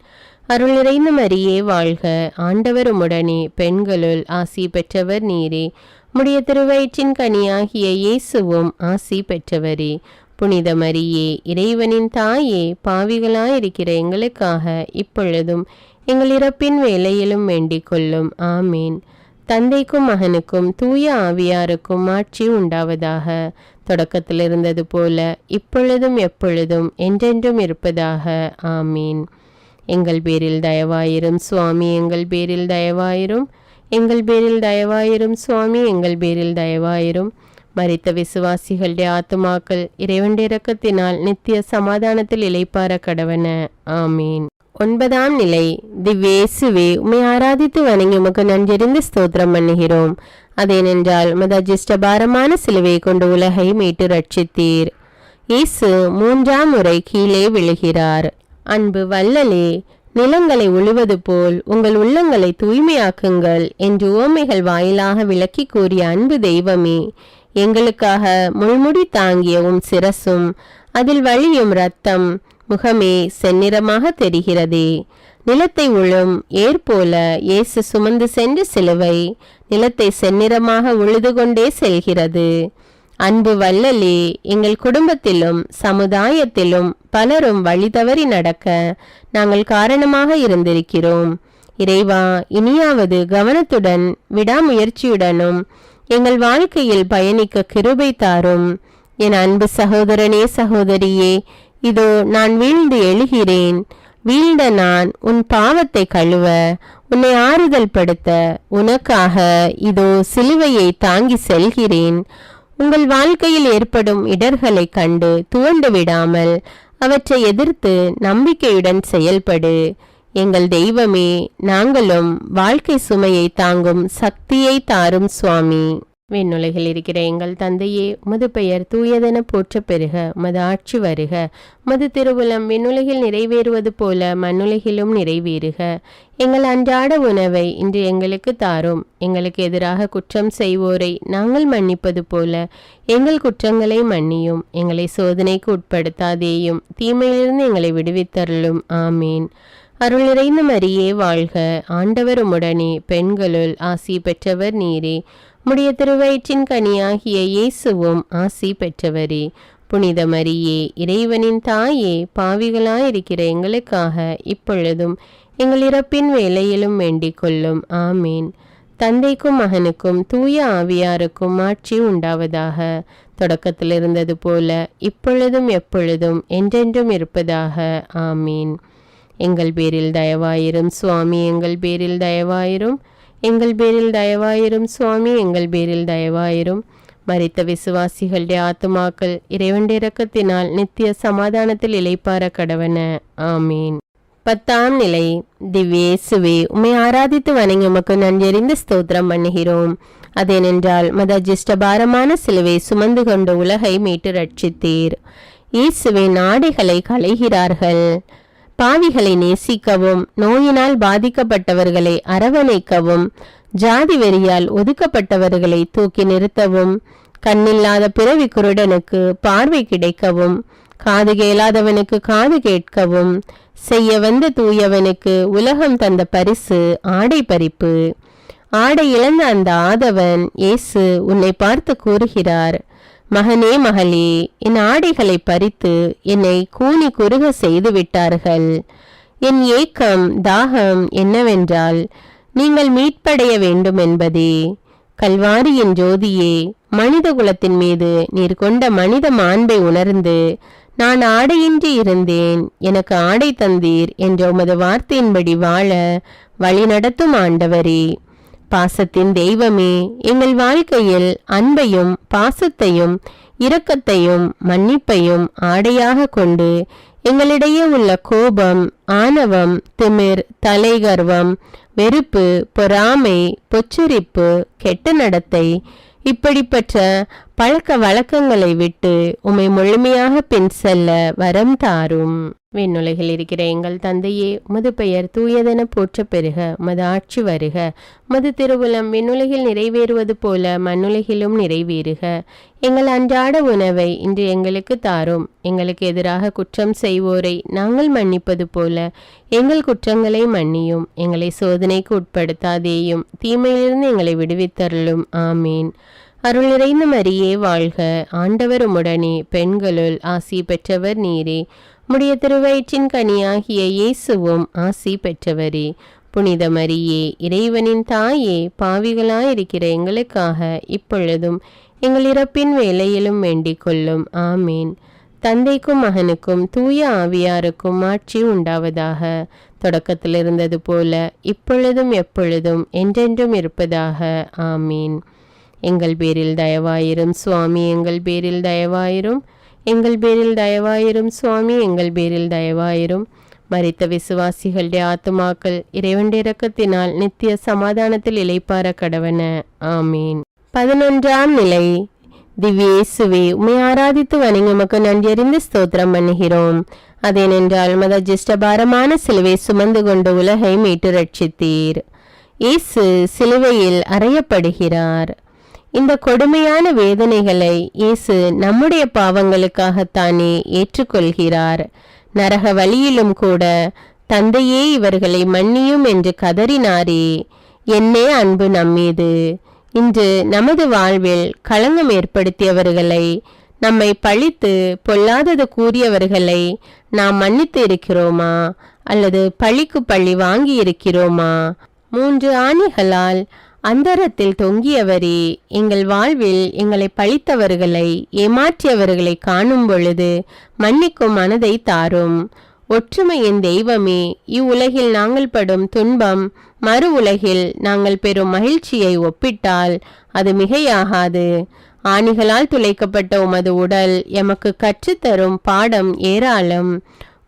அருள் நிறைந்த மரியே வாழ்க, ஆண்டவர் உம்முடனே, பெண்களுள் ஆசி பெற்றவர் நீரே. உம்முடைய திருவயிற்றின் கனியாகிய இயேசுவும் ஆசி பெற்றவரே. புனித மரியே, இறைவனின் தாயே, பாவிகளாயிருக்கிற எங்களுக்காக இப்பொழுதும் எங்கள் இறப்பின் வேளையிலும் வேண்டிக் கொள்ளும். ஆமீன். தந்தைக்கும் மகனுக்கும் தூய ஆவியாருக்கும் ஆட்சி உண்டாவதாக. தொடக்கத்தில் இருந்தது போல இப்பொழுதும் எப்பொழுதும் என்றென்றும் இருப்பதாக. ஆமீன். எங்கள் பேரில் தயவாயிரும் சுவாமி, எங்கள் பேரில் தயவாயிரும். எங்கள் பேரில் தயவாயிரும் சுவாமி, எங்கள் பேரில் தயவாயிரும். மரித்த விசுவாசிகளுடைய ஆத்துமாக்கள் இறைவனுடைய இரக்கத்தினால் நித்திய சமாதானத்தில் இளைப்பார கடவன. ஆமீன். 9ஆம் நிலை. திவ்யேசுவே, உம்மை ஆராதித்து வணங்கி உமக்கு நன்றறிந்து ஸ்தோத்திரம் பண்ணுகிறோம். அதேனென்றால் உமது அஜிஷ்டபாரமான சிலுவையை கொண்டு உலகை மீட்டு ரட்சித்தீர். இயேசு 3ஆம் முறை கீழே விழுகிறார். அன்பு வள்ளலே, நிலங்களை உழுவது போல் உங்கள் உள்ளங்களை தூய்மையாக்குங்கள் என்று உவமைகள் வாயிலாக விளக்கி கூறிய அன்பு தெய்வமே, எங்களுக்காக முள்முடி தாங்கிய உம் சிரசும் அதில் வழியும் இரத்தம் முகமே செந்நிறமாக தெரிகிறதே. நிலத்தை உழும் ஏற்போல இயேசு சுமந்து சென்ற சிலுவை நிலத்தை செந்நிறமாக உழுது கொண்டே செல்கிறது. அன்பு வள்ளலே, எங்கள் குடும்பத்திலும் சமுதாயத்திலும் பலரும் வழி தவறி நடக்க நாங்கள் காரணமாக இருந்திருக்கிறோம். இறைவா, இனியாவது கவனத்துடன் விடாமுயற்சியுடனும் எங்கள் வாழ்க்கையில் பயணிக்க கிருபை தாரும். என் அன்பு சகோதரனே, சகோதரியே, இதோ நான் வீழ்ந்து எழுகிறேன். வீழ்ந்த நான் உன் பாவத்தை கழுவ, உன்னை ஆறுதல் படுத்த உனக்காக இதோ சிலுவையை தாங்கி செல்கிறேன். உங்கள் வாழ்க்கையில் ஏற்படும் இடர்களை கண்டு துவண்டு விடாமல் அவற்றை எதிர்த்து நம்பிக்கையுடன் செயல்படு. எங்கள் தெய்வமே, நாங்களும் வாழ்க்கை சுமையை தாங்கும் சக்தியை தாரும் சுவாமி. விண்ணுலகில் இருக்கிற எங்கள் தந்தையே, உமது பெயர் தூயதென போற்ற பெறுக. உமது ஆட்சி வருக. உமது திருவுளம் விண்ணுலகில் நிறைவேறுவது போல மண்ணுலகிலும் நிறைவேறுக. எங்கள் அன்றாட உணவை இன்று எங்களுக்கு தாரும். எங்களுக்கு எதிராக குற்றம் செய்வோரை நாங்கள் மன்னிப்பது போல எங்கள் குற்றங்களை மன்னியும். எங்களை சோதனைக்கு உட்படுத்தாதேயும், தீமையிலிருந்து எங்களை விடுவித்தருளும். ஆமீன். அருள் நிறைந்த மரியே வாழ்க, ஆண்டவர் உம்முடனே, பெண்களுள் ஆசி பெற்றவர் நீரே. உம்முடைய திருவயிற்றின் கனியாகிய இயேசுவும் ஆசி பெற்றவரே. புனித மரியே, இறைவனின் தாயே, பாவிகளாயிருக்கிற எங்களுக்காக இப்பொழுதும் எங்கள் இறப்பின் வேளையிலும் வேண்டிக் கொள்ளும். ஆமீன். தந்தைக்கும் மகனுக்கும் தூய ஆவியாருக்கும் ஆட்சி உண்டாவதாக. தொடக்கத்தில் இருந்தது போல இப்பொழுதும் எப்பொழுதும் என்றென்றும் இருப்பதாக. ஆமீன். எங்கள் பேரில் தயவாயிரும் சுவாமி, எங்கள் பேரில் தயவாயிரும். எங்கள் பேரில் தயவாயிரும் சுவாமி, எங்கள் பேரில் தயவாயிரும். மரித்த விசுவாசிகளுடைய ஆத்துமாக்கள் இறைவனுடைய இரக்கத்தினால் நித்திய சமாதானத்தில் இளைப்பார கடவன. ஆமீன். 10ஆம் நிலை. திவ்யேசுவே, உம்மை ஆராதித்து வணங்கி உமக்கு நன்றறிந்து ஸ்தோத்திரம் பண்ணுகிறோம். அதேனென்றால் மத அஜிஷ்டபாரமான சிலுவை சுமந்து கொண்டு உலகை மீட்டு ரட்சித்தீர். இயேசுவின் ஆடைகளை களைகிறார்கள். பாவிகளை நேசிக்கவும், நோயினால் பாதிக்கப்பட்டவர்களை அரவணைக்கவும், ஜாதி வெறியால் ஒதுக்கப்பட்டவர்களை தூக்கி நிறுத்தவும், கண்ணில்லாத பிறவி குருடனுக்கு பார்வை கிடைக்கவும், காது கேளாதவனுக்கு காது கேட்கவும், செய்ய வந்த தூயவனுக்கு உலகம் தந்த பரிசு ஆடை பறிப்பு. ஆடை இழந்த அந்த ஆதவன் இயேசு உன்னை பார்த்து கூறுகிறார், மகனே, மகளே, என் ஆடைகளை பறித்து என்னை கூனி குறுக செய்து விட்டார்கள். என் ஏக்கம் தாகம் என்னவென்றால் நீங்கள் மீட்படைய வேண்டும் என்பதே. கல்வாரியின் ஜோதியே, மனித குலத்தின் மீது நீர் கொண்ட மனித மாண்பை உணர்ந்து நான் ஆடையின்றி இருந்தேன், எனக்கு ஆடை தந்தீர் என்ற உமது வார்த்தையின்படி வாழ வழி நடத்தும் ஆண்டவரே, பாசத்தின் தெய்வமே, எங்கள் வாழ்க்கையில் அன்பையும் பாசத்தையும் இரக்கத்தையும் மன்னிப்பையும் ஆடையாக கொண்டு எங்களிடையே உள்ள கோபம், ஆணவம், திமிர், தலைகர்வம், வெறுப்பு, பொறாமை, பொச்சரிப்பு, கெட்ட நடத்தை இப்படிப்பட்ட பழக்க வழக்கங்களை விட்டு உம்மை முழுமையாக பின் செல்ல வரம் தாரும். விண்ணுலகில் இருக்கிற எங்கள் தந்தையே, உமது பெயர் தூயதென போற்ற பெறுக, உமது ஆட்சி வருக, உமது திருவுளம் விண்ணுலகில் நிறைவேறுவது போல மண்ணுலகிலும் நிறைவேறுக. எங்கள் அன்றாட உணவை இன்று எங்களுக்கு தாரும். எங்களுக்கு எதிராக குற்றம் செய்வோரை நாங்கள் மன்னிப்பது போல எங்கள் குற்றங்களை மன்னியும். எங்களை சோதனைக்கு உட்படுத்தாதேயும், தீமையிலிருந்து எங்களை விடுவித்தருளும். ஆமீன். அருள் நிறைந்த மரியே வாழ்க, ஆண்டவர் உம்முடனே, பெண்களுள் ஆசி பெற்றவர் நீரே, உம்முடைய திருவயிற்றின் கனியாகிய இயேசுவும் ஆசி பெற்றவரே. புனித மரியே, இறைவனின் தாயே, பாவிகளாயிருக்கிற எங்களுக்காக இப்பொழுதும் எங்கள் இறப்பின் வேளையிலும் வேண்டிக் கொள்ளும். ஆமீன். தந்தைக்கும் மகனுக்கும் தூய ஆவியாருக்கும் ஆட்சி உண்டாவதாக. தொடக்கத்தில் இருந்தது போல இப்பொழுதும் எப்பொழுதும் என்றென்றும் இருப்பதாக. ஆமீன். எங்கள் பேரில் தயவாயிரும் சுவாமி, எங்கள் பேரில் தயவாயிரும். எங்கள் பேரில் தயவாயிரும் சுவாமி, எங்கள் பேரில் தயவாயிரும். மரித்த விசுவாசிகளுடைய ஆத்துமாக்கள் இறைவனுடைய இரக்கத்தினால் நித்திய சமாதானத்தில் இளைப்பார கடவன. ஆமீன். 11ஆம் நிலை. திவ்யேசுவே, உம்மை ஆராதித்து வணங்கி உமக்கு நன்றியறிந்து ஸ்தோத்திரம் பண்ணுகிறோம். அதேனென்றால் மத ஜிஷ்டபாரமான சிலுவை சுமந்து கொண்டு உலகை மீட்டு ரட்சித்தீர். இயேசு சிலுவையில் அறையப்படுகிறார். இந்த கொடுமையான வேதனைகளை இயேசு நம்முடைய பாவங்களுக்காகத்தானே ஏற்றுக்கொள்கிறார். நரக வழியிலும் கூட தந்தையே இவர்களை மன்னியும் என்று கதறினாரே. என்னே அன்பு நம்மீது. இன்று நமது வாழ்வில் களங்கம் ஏற்படுத்தியவர்களை, நம்மை பழித்து பொல்லாதது கூறியவர்களை நாம் மன்னித்து இருக்கிறோமா? அல்லது பழிக்கு பழி வாங்கி இருக்கிறோமா? 3 ஆணிகளால் அந்தரத்தில் தொங்கியவரே, எங்கள் வாழ்வில் எங்களை பழித்தவர்களை, ஏமாற்றியவர்களை காணும் பொழுது மன்னிக்கும் மனதை தாரும். ஒற்றுமையின் தெய்வமே, இவ்வுலகில் நாங்கள் படும் துன்பம் மறு உலகில் நாங்கள் பெறும் மகிழ்ச்சியை ஒப்பிட்டால் அது மிகையாகாது. ஆணிகளால் துளைக்கப்பட்ட உமது உடல் எமக்கு கற்றுத்தரும் பாடம் ஏராளம்.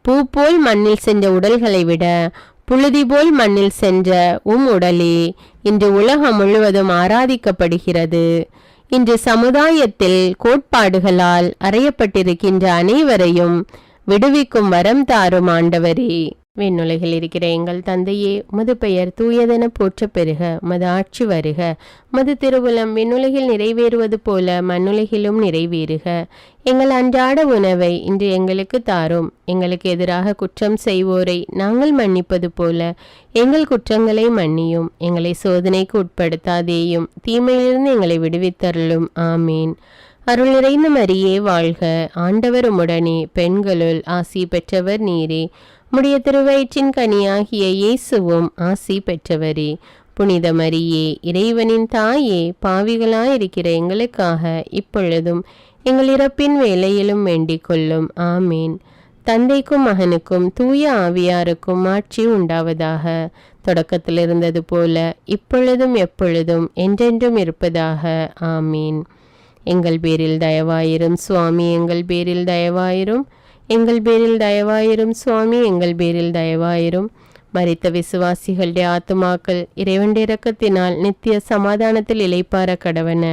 பூ போல் மண்ணில் சென்ற உடல்களை விட புழுதி போல் மண்ணில் சென்ற உடலே இன்று உலகம் முழுவதும் ஆராதிக்கப்படுகிறது. இன்று சமுதாயத்தில் கோட்பாடுகளால் அறையப்பட்டிருக்கின்ற அனைவரையும் விடுவிக்கும் வரம் தாரும் ஆண்டவரே. விண்ணுலகில் இருக்கிற எங்கள் தந்தையே, உமது பெயர் தூயதென போற்ற பெறுக, உமது ஆட்சி வருக, உமது திருவுளம் விண்ணுலகில் நிறைவேறுவது போல மண்ணுலகிலும் நிறைவேறுக. எங்கள் அன்றாட உணவை இன்று எங்களுக்கு தாரும். எங்களுக்கு எதிராக குற்றம் செய்வோரை நாங்கள் மன்னிப்பது போல எங்கள் குற்றங்களை மன்னியும். எங்களை சோதனைக்கு உட்படுத்தாதேயும், தீமையிலிருந்து எங்களை விடுவித்தருளும். ஆமீன். அருள் நிறைந்த மரியே வாழ்க, ஆண்டவர் உம்முடனே, பெண்களுள் ஆசி பெற்றவர் நீரே, உம்முடைய திருவயிற்றின் கனியாகிய இயேசுவும் ஆசி பெற்றவரே. புனித மரியே, இறைவனின் தாயே, பாவிகளாயிருக்கிற எங்களுக்காக இப்பொழுதும் எங்கள் இறப்பின் வேளையிலும் வேண்டிக் கொள்ளும். ஆமீன். தந்தைக்கும் மகனுக்கும் தூய ஆவியாருக்கும் ஆட்சி உண்டாவதாக. தொடக்கத்தில் இருந்தது போல இப்பொழுதும் எப்பொழுதும் என்றென்றும் இருப்பதாக. ஆமீன். எங்கள் பேரில் தயவாயிரும் சுவாமி, எங்கள் பேரில் தயவாயிரும். எங்கள் பேரில் தயவாயிரும் சுவாமி, எங்கள் பேரில் தயவாயிரும். மரித்த விசுவாசிகளுடைய ஆத்துமாக்கள் இறைவனுடைய இரக்கத்தினால் நித்திய சமாதானத்தில் இளைப்பார கடவன.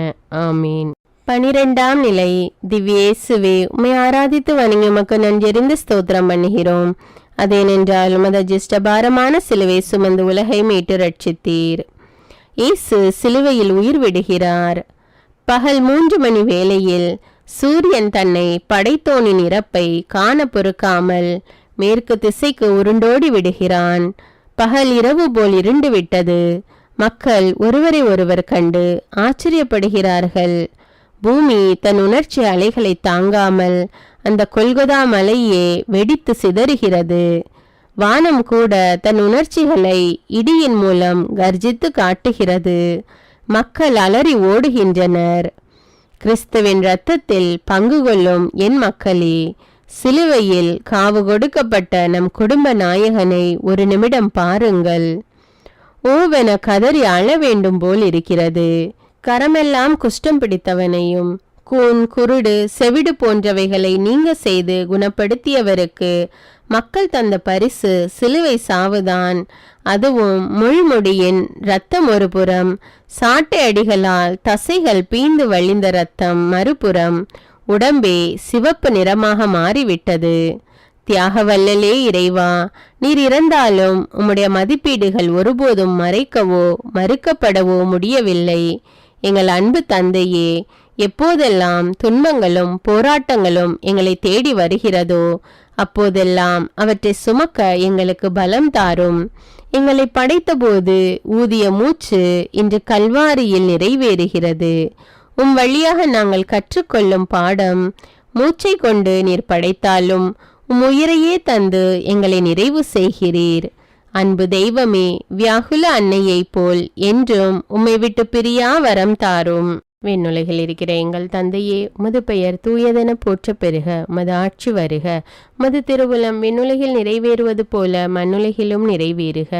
ஆமீன். 12ஆம் நிலை. திவ்யேசுவே, உம்மை ஆராதித்து வணங்கி உமக்கு நன்றியறிந்து ஸ்தோத்திரம் பண்ணுகிறோம். அதேனென்றால் உமது ஜிஷ்டபாரமான சிலுவை சுமந்து உலகை மீட்டு ரட்சித்தீர். இயேசு சிலுவையில் உயிர் விடுகிறார். பகல் 3 மணி வேளையில் சூரியன் தன்னை படைத்தோனின் இறப்பை காண பொறுக்காமல் மேற்கு திசைக்கு உருண்டோடி விடுகிறான். பகல் இரவு போல் இருண்டு விட்டது. மக்கள் ஒருவரை ஒருவர் கண்டு ஆச்சரியப்படுகிறார்கள். பூமி தன் உணர்ச்சி அலைகளை தாங்காமல் அந்த கொல்கொதா மலையே வெடித்து சிதறுகிறது. வானம் கூட தன் உணர்ச்சிகளை இடியின் மூலம் கர்ஜித்து காட்டுகிறது. மக்கள் அலறி ஓடுகின்றனர். கிறிஸ்துவின் இரத்தத்தில் பங்கு கொள்ளும் என் மக்களே, சிலுவையில் காவு கொடுக்கப்பட்ட நம் குடும்ப நாயகனை ஒரு நிமிடம் பாருங்கள். ஓவென கதறி அழ வேண்டும் போல் இருக்கிறது. கரமெல்லாம் குஷ்டம் பிடித்தவனையும் கூன், குருடு, செவிடு போன்றவைகளை நீங்க செய்து குணப்படுத்தியவருக்கு மக்கள் தந்த பரிசு சிலுவை சாவுதான். அதுவும் முள்முடியின் இரத்தம் ஒரு புறம், சாட்டை அடிகளால் தசைகள் பீந்து வழிந்த இரத்தம் மறுபுறம், உடம்பே சிவப்பு நிறமாக மாறிவிட்டது. தியாக வல்லலே இறைவா, நீர் இறந்தாலும் உம்முடைய மதிப்பீடுகள் ஒருபோதும் மறைக்கவோ மறுக்கப்படவோ முடியவில்லை. எங்கள் அன்பு தந்தையே, எப்போதெல்லாம் துன்பங்களும் போராட்டங்களும் எங்களை தேடி வருகிறதோ அப்போதெல்லாம் அவற்றை சுமக்க எங்களுக்கு பலம் தாரும். எங்களை படைத்தபோது ஊதிய மூச்சு இன்று கல்வாரியில் நிறைவேறுகிறது. உம் வழியாக நாங்கள் கற்றுக்கொள்ளும் பாடம், மூச்சை கொண்டு நீர் படைத்தாலும் உம் உயிரையே தந்து எங்களை நிறைவு செய்கிறீர். அன்பு தெய்வமே, வியாகுல அன்னையைப் போல் என்றும் உம்மை விட்டு பிரியா வரம் தாரும். விண்ணுலகில் இருக்கிற எங்கள் தந்தையே, உமது பெயர் தூயதென போற்ற பெறுக. உமது ஆட்சி வருக. உமது திருவுளம் விண்ணுலகில் நிறைவேறுவது போல மண்ணுலகிலும் நிறைவேறுக.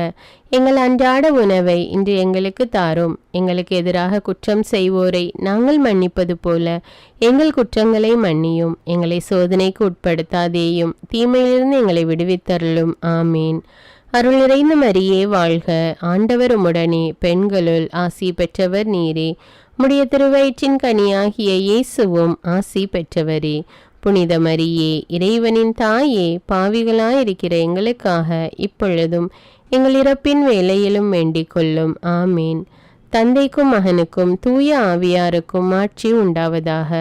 எங்கள் அன்றாட உணவை இன்று எங்களுக்கு தாரும். எங்களுக்கு எதிராக குற்றம் செய்வோரை நாங்கள் மன்னிப்பது போல எங்கள் குற்றங்களை மன்னியும். எங்களை சோதனைக்கு உட்படுத்தாதேயும், தீமையிலிருந்து எங்களை விடுவித்தருளும். ஆமீன். அருள் நிறைந்த மரியே வாழ்க. ஆண்டவர் உம்முடனே, பெண்களுள் ஆசி பெற்றவர் நீரே. உம்முடைய திருவயிற்றின் கனியாகிய இயேசுவும் ஆசி பெற்றவரே. புனித மரியே, இறைவனின் தாயே, பாவிகளாயிருக்கிற எங்களுக்காக இப்பொழுதும் எங்கள் இறப்பின் வேளையிலும் வேண்டிக் கொள்ளும். ஆமீன். தந்தைக்கும் மகனுக்கும் தூய ஆவியாருக்கும் ஆட்சி உண்டாவதாக.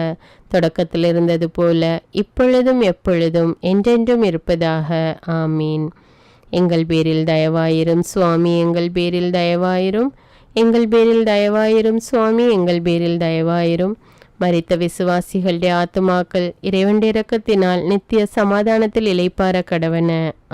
தொடக்கத்தில் இருந்தது போல இப்பொழுதும் எப்பொழுதும் என்றென்றும் இருப்பதாக. ஆமீன். எங்கள் பேரில் தயவாயிரும் சுவாமி, எங்கள் பேரில் தயவாயிரும். எங்கள் பேரில் தயவாயிரும் சுவாமி, எங்கள் பேரில் தயவாயிரும். மரித்த விசுவாசிகளுடைய ஆத்துமாக்கள் இறைவனுடைய இரக்கத்தினால் நித்திய சமாதானத்தில் இளைப்பார கடவன.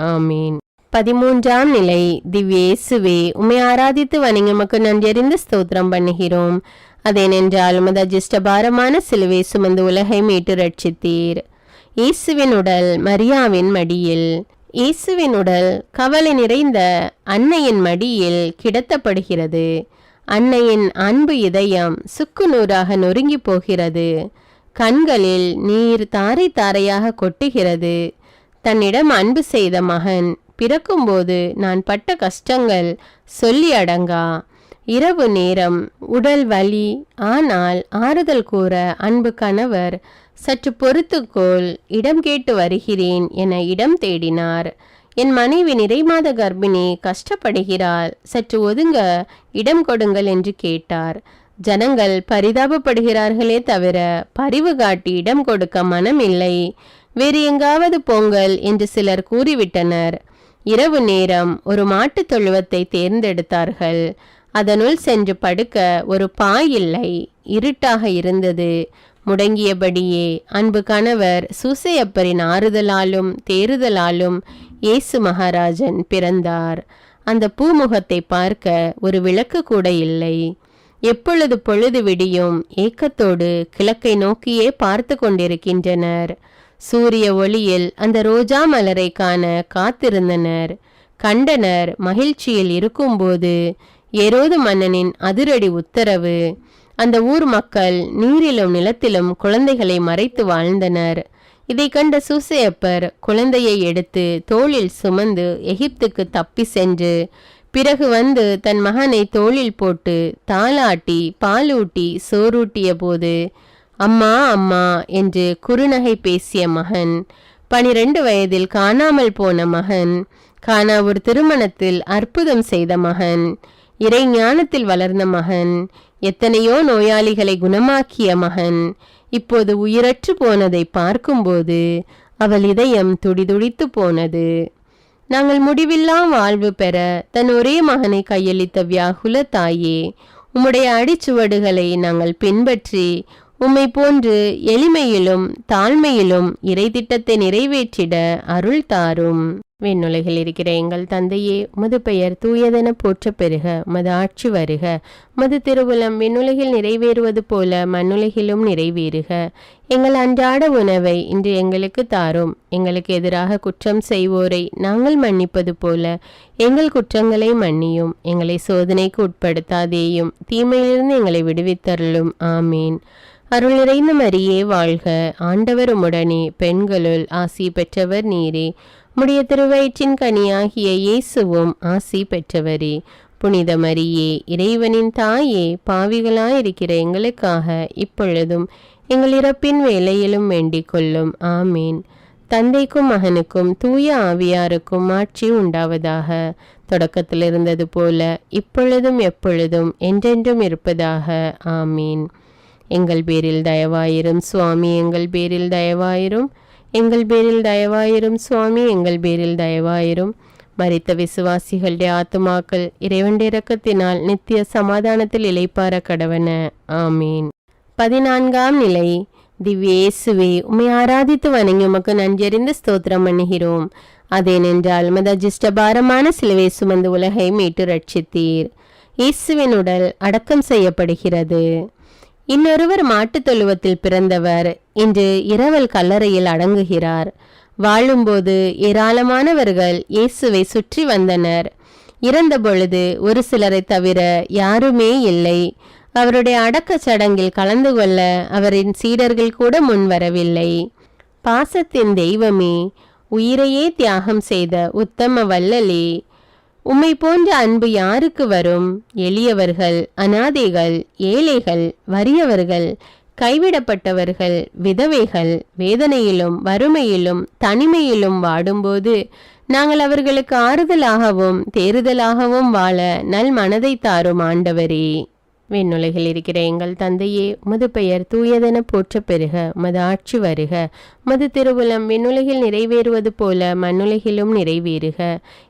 ஆமீன். 13ஆம் நிலை. திவ்யேசுவே, உம்மை ஆராதித்து வணங்கி உமக்கு நன்றியறிந்து ஸ்தோத்திரம் பண்ணுகிறோம். அதேனென்றால் உமது அஜிஷ்டபாரமான சிலுவை சுமந்து உலகை மீட்டு ரட்சித்தீர். இயேசுவின் உடல் மரியாவின் மடியில், இயேசுவின் உடல் கவலை நிறைந்த அன்னையின் மடியில் கிடத்தப்படுகிறது. அன்னையின் அன்பு இதயம் சுக்கு நூறாக நொறுங்கி போகிறது. கண்களில் நீர் தாரை தாரையாக கொட்டுகிறது. தன்னிடம் அன்பு செய்த மகன் பிறக்கும்போது நான் பட்ட கஷ்டங்கள் சொல்லி அடங்கா. இரவு நேரம், உடல் வலி, ஆனால் ஆறுதல் கூற அன்பு கணவர் சற்று பொறுத்துக்கோள், இடம் கேட்டு வருகிறேன் என இடம் தேடினார். என் மனைவி நிறைமாத கர்ப்பிணி, கஷ்டப்படுகிறாள், சற்று ஒதுங்க இடம் கொடுங்கள் என்று கேட்டார். ஜனங்கள் பரிதாபப்படுகிறார்களே தவிர பரிவு காட்டி இடம் கொடுக்க மனம் இல்லை. வேறு எங்காவது போங்கள் என்று சிலர் கூறிவிட்டனர். இரவு நேரம் ஒரு மாட்டுத் தொழுவத்தை தேர்ந்தெடுத்தார்கள். அதனுள் சென்று படுக்க ஒரு பாய் இல்லை. இருட்டாக இருந்தது. முடங்கியபடியே அன்பு கணவர் சூசையப்பரின் ஆறுதலாலும் தேறுதலாலும் இயேசு மகாராஜன் பிறந்தார். அந்த பூமுகத்தை பார்க்க ஒரு விளக்கு கூட இல்லை. எப்பொழுது பொழுது விடியும் ஏக்கத்தோடு கிழக்கை நோக்கியே பார்த்து கொண்டிருக்கின்றனர். சூரிய ஒளியில் அந்த ரோஜா மலரை காண காத்திருந்தனர். கண்டனர். மகிழ்ச்சியில் இருக்கும்போது ஏரோது மன்னனின் அதிரடி உத்தரவு. அந்த ஊர் மக்கள் நீரிலும் நிலத்திலும் குழந்தைகளை மறைத்து வாழ்ந்தனர். இதை கண்ட சூசையப்பர் குழந்தையை எடுத்து தோளில் சுமந்து எகிப்துக்கு தப்பி சென்று பிறகு வந்து தன் மகனை தோளில் போட்டு தாலாட்டி பாலூட்டி சோறூட்டிய போது அம்மா அம்மா என்று குறுநகை பேசிய மகன், 12 வயதில் காணாமல் போன மகன், கானாவூர் திருமணத்தில் அற்புதம் செய்த மகன், இறை ஞானத்தில் வளர்ந்த மகன், எத்தனையோ நோயாளிகளை குணமாக்கிய மகன், இப்போது உயிரற்று போனதை பார்க்கும்போது அவள் இதயம் துடிதுடித்து போனது. நாங்கள் முடிவில்லா வாழ்வு பெற தன் ஒரே மகனை கையளித்த வியாகுல தாயே, உம்முடைய அடிச்சுவடுகளை நாங்கள் பின்பற்றி உம்மை போன்று எளிமையிலும் தாழ்மையிலும் இறை திட்டத்தை நிறைவேற்றிட அருள் தாரும். விண்ணுலகில் இருக்கிற எங்கள் தந்தையே, உமது பெயர் தூயதென போற்றப் பெறுக. உமது ஆட்சி வருக. உமது திருவுளம் விண்ணுலகில் நிறைவேறுவது போல மண்ணுலகிலும் நிறைவேறுக. எங்கள் அன்றாட உணவை இன்று எங்களுக்கு தாரும். எங்களுக்கு எதிராக குற்றம் செய்வோரை நாங்கள் மன்னிப்பது போல எங்கள் குற்றங்களை மன்னியும். எங்களை சோதனைக்கு உட்படுத்தாதேயும், தீமையிலிருந்து எங்களை விடுவித்தருளும். ஆமீன். அருள் நிறைந்த மரியே வாழ்க. ஆண்டவர் உம்முடனே, பெண்களுள் ஆசி பெற்றவர் நீரே. உம்முடைய திருவயிற்றின் கனியாகிய இயேசுவும் ஆசி பெற்றவரே. புனித மரியே, இறைவனின் தாயே, பாவிகளாயிருக்கிற எங்களுக்காக இப்பொழுதும் எங்கள் இறப்பின் வேளையிலும் வேண்டிக் கொள்ளும். ஆமீன். தந்தைக்கும் மகனுக்கும் தூய ஆவியாருக்கும் ஆட்சி உண்டாவதாக. தொடக்கத்தில் இருந்தது போல இப்பொழுதும் எப்பொழுதும் என்றென்றும் இருப்பதாக. ஆமீன். எங்கள் பேரில் தயவாயிரும் சுவாமி, எங்கள் பேரில் தயவாயிரும். எங்கள் பேரில் தயவாயிரும் சுவாமி, எங்கள் பேரில் தயவாயிரும். மரித்த விசுவாசிகளுடைய ஆத்துமாக்கள் இறைவனுடைய இரக்கத்தினால் நித்திய சமாதானத்தில் இளைப்பார கடவன. ஆமீன். 14ஆம் நிலை. திவ்யேசுவே, உம்மை ஆராதித்து வணங்கி உமக்கு நன்றறிந்து ஸ்தோத்திரம் பண்ணுகிறோம். அதேனென்றால் உமது அஜிஷ்டபாரமான சிலுவை சுமந்து உலகை மீட்டு ரட்சித்தீர். இயேசுவின் உடல் அடக்கம் செய்யப்படுகிறது. இன்னொருவர் மாட்டுத் தொழுவத்தில் பிறந்தவர் இன்று இரவல் கல்லறையில் அடங்குகிறார். வாழும்போது ஏராளமானவர்கள் இயேசுவை சுற்றி வந்தனர். இறந்த பொழுது ஒரு சிலரை தவிர யாருமே இல்லை. அவருடைய அடக்கச் சடங்கில் கலந்து கொள்ள அவரின் சீடர்கள் கூட முன்வரவில்லை. பாசத்தின் தெய்வமே, உயிரையே தியாகம் செய்த உத்தம வள்ளலே, உம்மை போன்ற அன்பு யாருக்கு வரும்? எளியவர்கள், அனாதைகள், ஏழைகள், வறியவர்கள், கைவிடப்பட்டவர்கள், விதவைகள் வேதனையிலும் வறுமையிலும் தனிமையிலும் வாடும்போது நாங்கள் அவர்களுக்கு ஆறுதலாகவும் தேறுதலாகவும் வாழ நல் மனதை தாரும் ஆண்டவரே. விண்ணுலகில் இருக்கிற எங்கள் தந்தையே, உமது பெயர் தூயதென போற்றப் பெறுக. உமது ஆட்சி வருக. உமது திருவுளம் விண்ணுலகில் நிறைவேறுவது போல மண்ணுலகிலும் நிறைவேறுக.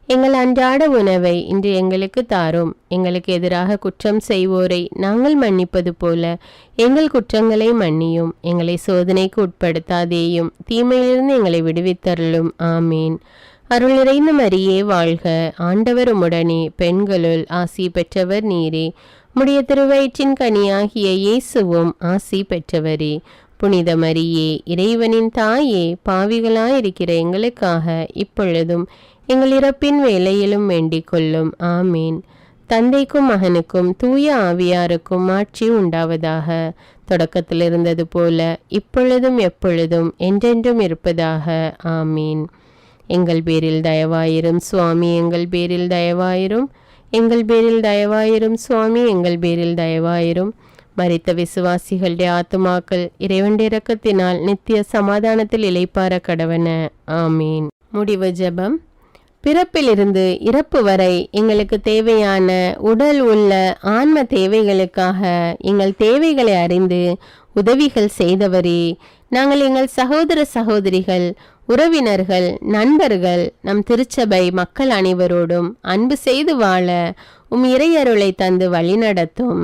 எங்கள் அன்றாட உணவை இன்று எங்களுக்கு தாரும். எங்களுக்கு எதிராக குற்றம் செய்வோரை நாங்கள் மன்னிப்பது போல எங்கள் குற்றங்களை மன்னியும். எங்களை சோதனைக்கு உட்படுத்தாதேயும், தீமையிலிருந்து எங்களை விடுவித்தருளும். ஆமீன். அருள் நிறைந்த மரியே வாழ்க. ஆண்டவர் உம்முடனே, பெண்களுள் ஆசி பெற்றவர் நீரே. உம்முடைய திருவயிற்றின் கனியாகிய இயேசுவும் ஆசி பெற்றவரே. புனித மரியே, இறைவனின் தாயே, பாவிகளாயிருக்கிற எங்களுக்காக இப்பொழுதும் எங்கள் இறப்பின் வேளையிலும் வேண்டிக் கொள்ளும். ஆமீன். தந்தைக்கும் மகனுக்கும் தூய ஆவியாருக்கும் ஆட்சி உண்டாவதாக. தொடக்கத்தில் இருந்தது போல இப்பொழுதும் எப்பொழுதும் என்றென்றும் இருப்பதாக. ஆமீன். எங்கள் பேரில் தயவாயிரும் சுவாமி, எங்கள் பேரில் தயவாயிரும். எங்கள் பேரில் தயவாயிரும் சுவாமி, எங்கள் பேரில் தயவாயிரும். மரித்த விசுவாசிகளுடைய ஆத்துமாக்கள் இறைவனுடைய இரக்கத்தினால் நித்திய சமாதானத்தில் இளைப்பார கடவன. ஆமீன். முடிவு ஜெபம். பிறப்பிலிருந்து இறப்பு வரை எங்களுக்கு தேவையான உடல் உள்ள ஆன்ம தேவைகளுக்காக எங்கள் தேவைகளை அறிந்து உதவிகள் செய்தவரே, நாங்கள் எங்கள் சகோதர சகோதரிகள், உறவினர்கள், நண்பர்கள், நம் திருச்சபை மக்கள் அனைவரோடும் அன்பு செய்து வாழ இறையருளை தந்து வழிநடத்தும்.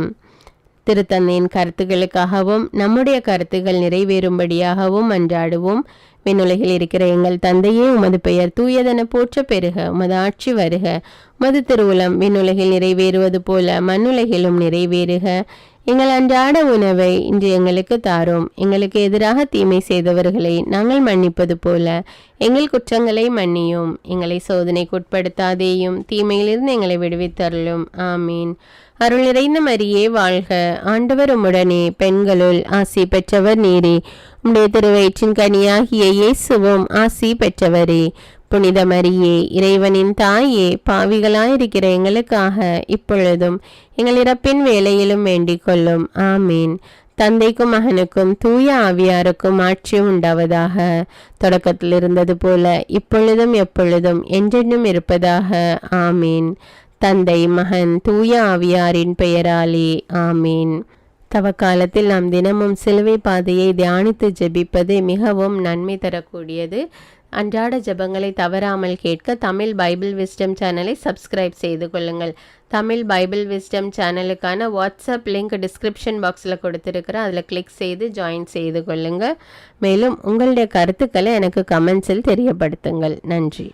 திருத்தந்தையின் கருத்துக்களுக்காகவும் நம்முடைய கருத்துக்கள் நிறைவேறும்படியாகவும் அன்றாடுவோம். விண்ணுலகில் இருக்கிற எங்கள் தந்தையே, உமது பெயர் தூயதென போற்றப் பெறுக. உமது ஆட்சி வருக. உமது திருவுளம் விண்ணுலகில் நிறைவேறுவது போல மண்ணுலகிலும் நிறைவேறுக. எங்கள் அன்றாட உணவை இன்று எங்களுக்கு தாரும். எங்களுக்கு எதிராக தீமை செய்தவர்களை நாங்கள் மன்னிப்பது போல எங்கள் குற்றங்களை மன்னியும். எங்களை சோதனைக்கு உட்படுத்தாதேயும், தீமையிலிருந்து எங்களை விடுவித்தருளும். ஆமீன். அருள் நிறைந்த மரியே வாழ்க. ஆண்டவர் உம்முடனே, பெண்களுள் ஆசி பெற்றவர் நீரே. உம்முடைய திருவயிற்றின் கனியாகிய இயேசுவும் ஆசி பெற்றவரே. புனித மரியே, இறைவனின் தாயே, பாவிகளாயிருக்கிற எங்களுக்காக இப்பொழுதும் எங்கள் இறப்பின் வேளையிலும் வேண்டிக் கொள்ளும். ஆமீன். தந்தைக்கும் மகனுக்கும் தூய ஆவியாருக்கும் ஆட்சி உண்டாவதாக. தொடக்கத்தில் இருந்தது போல இப்பொழுதும் எப்பொழுதும் என்றென்றும் இருப்பதாக. ஆமீன். தந்தை, மகன், தூய ஆவியாரின் பெயராலே. ஆமீன். தவக்காலத்தில் நாம் தினமும் சிலுவை பாதையை தியானித்து ஜெபிப்பது மிகவும் நன்மை தரக்கூடியது. அன்றாட ஜெபங்களை தவறாமல் கேட்க தமிழ் பைபிள் விஸ்டம் சேனலை சப்ஸ்கிரைப் செய்து கொள்ளுங்கள். தமிழ் பைபிள் விஸ்டம் சேனலுக்கான வாட்ஸ்அப் லிங்க் டிஸ்கிரிப்ஷன் பாக்ஸில் கொடுத்துருக்குறேன். அதில் கிளிக் செய்து ஜாயின் செய்து கொள்ளுங்கள். மேலும் உங்களுடைய கருத்துக்களை எனக்கு கமெண்ட்ஸில் தெரியப்படுத்துங்கள். நன்றி.